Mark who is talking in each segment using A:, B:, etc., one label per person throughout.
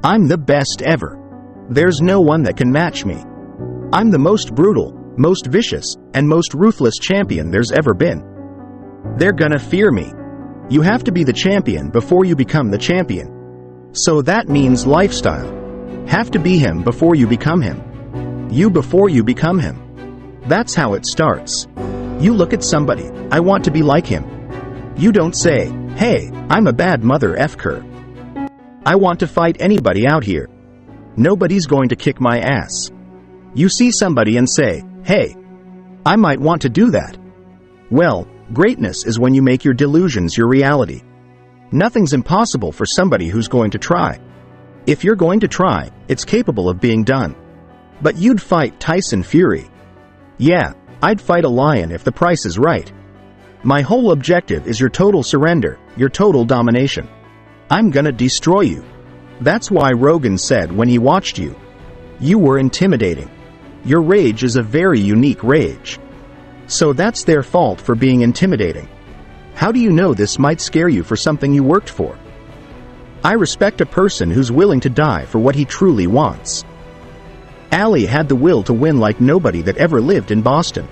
A: I'm the best ever. There's no one that can match me. I'm the most brutal, most vicious, and most ruthless champion there's ever been. They're gonna fear me. You have to be the champion before you become the champion. So that means lifestyle. Have to be him before you become him. You before you become him. That's how it starts. You look at somebody, I want to be like him. You don't say, hey, I'm a bad mother effer. I want to fight anybody out here. Nobody's going to kick my ass. You see somebody and say, hey, I might want to do that. Well, greatness is when you make your delusions your reality. Nothing's impossible for somebody who's going to try. If you're going to try, it's capable of being done. But you'd fight Tyson Fury. Yeah, I'd fight a lion if the price is right. My whole objective is your total surrender, your total domination. I'm gonna destroy you. That's why Rogan said when he watched you, you were intimidating. Your rage is a very unique rage. So that's their fault for being intimidating. How do you know this might scare you for something you worked for? I respect a person who's willing to die for what he truly wants. Ali had the will to win like nobody that ever lived in Boston.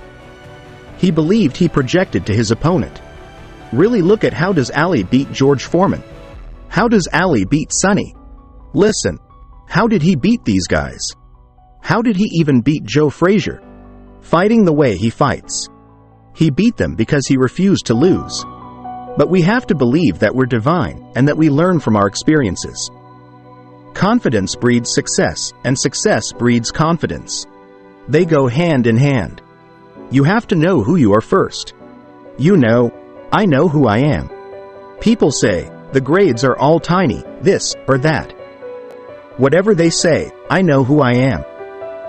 A: He believed he projected to his opponent. Really look at how does Ali beat George Foreman? How does Ali beat Sonny? Listen, how did he beat these guys? How did he even beat Joe Frazier? Fighting the way he fights. He beat them because he refused to lose. But we have to believe that we're divine and that we learn from our experiences. Confidence breeds success, and success breeds confidence. They go hand in hand. You have to know who you are first. You know, I know who I am. People say, the grades are all tiny, this or that. Whatever they say, I know who I am.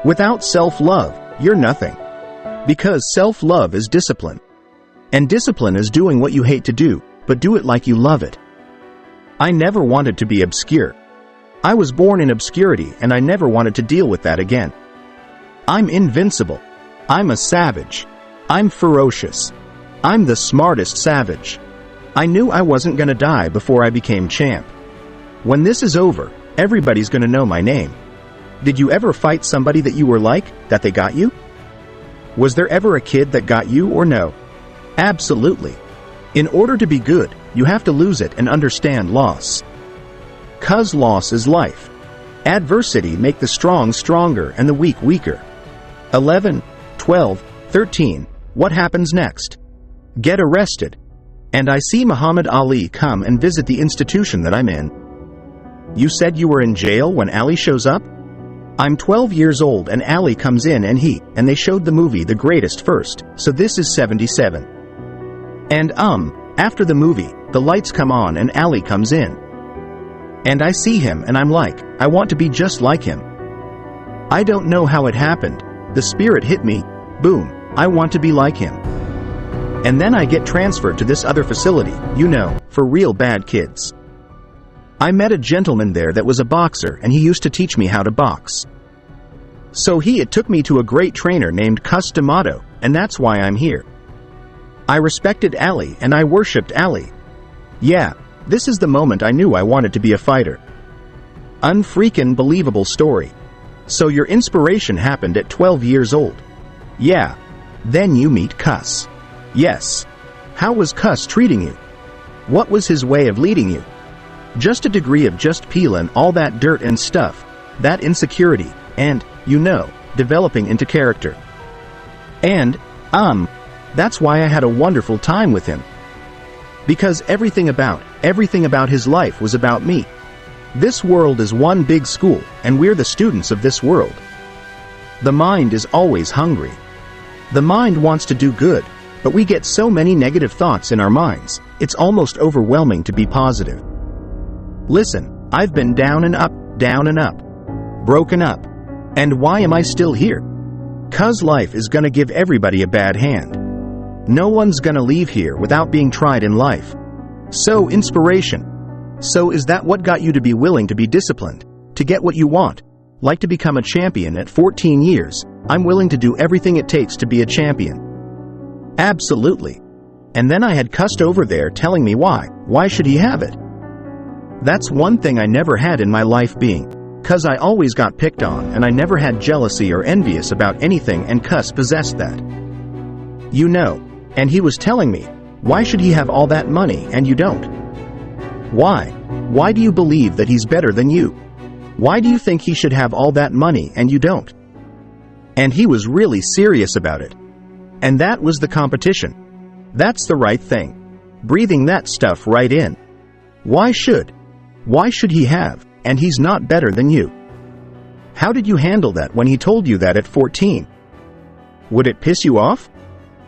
A: Without self-love, you're nothing. Because self-love is discipline. And discipline is doing what you hate to do, but do it like you love it. I never wanted to be obscure. I was born in obscurity and I never wanted to deal with that again. I'm invincible. I'm a savage. I'm ferocious. I'm the smartest savage. I knew I wasn't gonna die before I became champ. When this is over, everybody's gonna know my name. Did you ever fight somebody that you were like, that they got you? Was there ever a kid that got you or no? Absolutely. In order to be good, you have to lose it and understand loss. 'Cause loss is life. Adversity make the strong stronger and the weak weaker. 11, 12, 13, what happens next? Get arrested. And I see Muhammad Ali come and visit the institution that I'm in. You said you were in jail when Ali shows up? I'm 12 years old and Ali comes in and they showed the movie The Greatest first, so this is 77. And after the movie, the lights come on and Ali comes in. And I see him and I'm like, I want to be just like him. I don't know how it happened. The spirit hit me, boom, I want to be like him. And then I get transferred to this other facility, you know, for real bad kids. I met a gentleman there that was a boxer and he used to teach me how to box. So it took me to a great trainer named Cus D'Amato, and that's why I'm here. I respected Ali and I worshipped Ali. Yeah, this is the moment I knew I wanted to be a fighter. Unfreaking believable story. So your inspiration happened at 12 years old. Yeah. Then you meet Cus. Yes. How was Cus treating you? What was his way of leading you? Just a degree of just peeling all that dirt and stuff, that insecurity, and, you know, developing into character. And, that's why I had a wonderful time with him. Because everything about his life was about me. This world is one big school, and we're the students of this world. The mind is always hungry. The mind wants to do good, but we get so many negative thoughts in our minds, it's almost overwhelming to be positive. Listen, I've been down and up, broken up. And why am I still here? 'Cause life is gonna give everybody a bad hand. No one's gonna leave here without being tried in life. So inspiration. So is that what got you to be willing to be disciplined, to get what you want? Like to become a champion at 14 years, I'm willing to do everything it takes to be a champion. Absolutely. And then I had Cus over there telling me why should he have it? That's one thing I never had in my life being. 'Cause I always got picked on and I never had jealousy or envious about anything, and Cus possessed that. You know. And he was telling me, why should he have all that money and you don't? Why? Why do you believe that he's better than you? Why do you think he should have all that money and you don't? And he was really serious about it. And that was the competition. That's the right thing. Breathing that stuff right in. Why should he have, and he's not better than you? How did you handle that when he told you that at 14? Would it piss you off?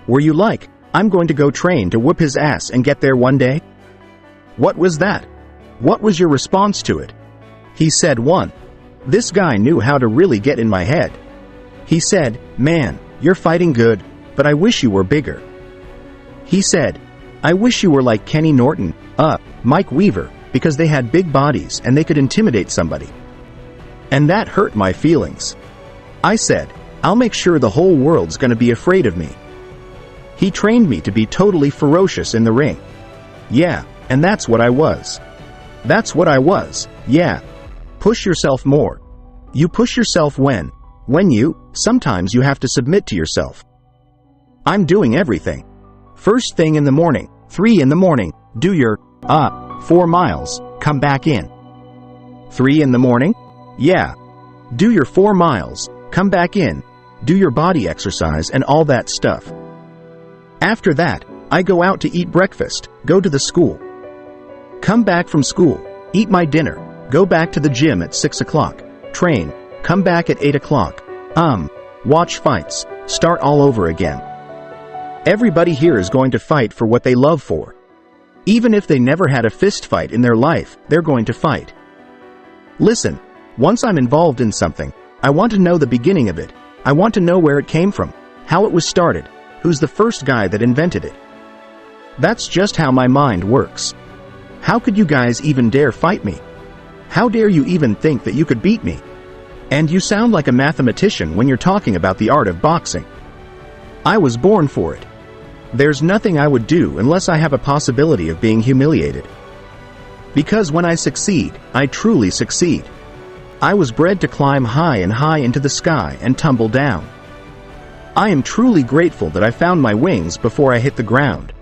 A: Were you like, I'm going to go train to whoop his ass and get there one day? What was that? What was your response to it? He said, This guy knew how to really get in my head. He said, man, you're fighting good, but I wish you were bigger. He said, I wish you were like Kenny Norton, Mike Weaver, because they had big bodies and they could intimidate somebody. And that hurt my feelings. I said, I'll make sure the whole world's gonna be afraid of me. He trained me to be totally ferocious in the ring. Yeah, and that's what I was. That's what I was, yeah. Push yourself more. You push yourself when sometimes you have to submit to yourself. I'm doing everything. First thing in the morning, 3 in the morning, do your, 4 miles, come back in. 3 in the morning? Yeah. Do your 4 miles, come back in, do your body exercise and all that stuff. After that, I go out to eat breakfast, go to the school. Come back from school, eat my dinner, go back to the gym at 6 o'clock, train, come back at 8 o'clock, watch fights, start all over again. Everybody here is going to fight for what they love for. Even if they never had a fist fight in their life, they're going to fight. Listen, once I'm involved in something, I want to know the beginning of it. I want to know where it came from, how it was started, who's the first guy that invented it. That's just how my mind works. How could you guys even dare fight me? How dare you even think that you could beat me? And you sound like a mathematician when you're talking about the art of boxing. I was born for it. There's nothing I would do unless I have a possibility of being humiliated. Because when I succeed, I truly succeed. I was bred to climb high and high into the sky and tumble down. I am truly grateful that I found my wings before I hit the ground.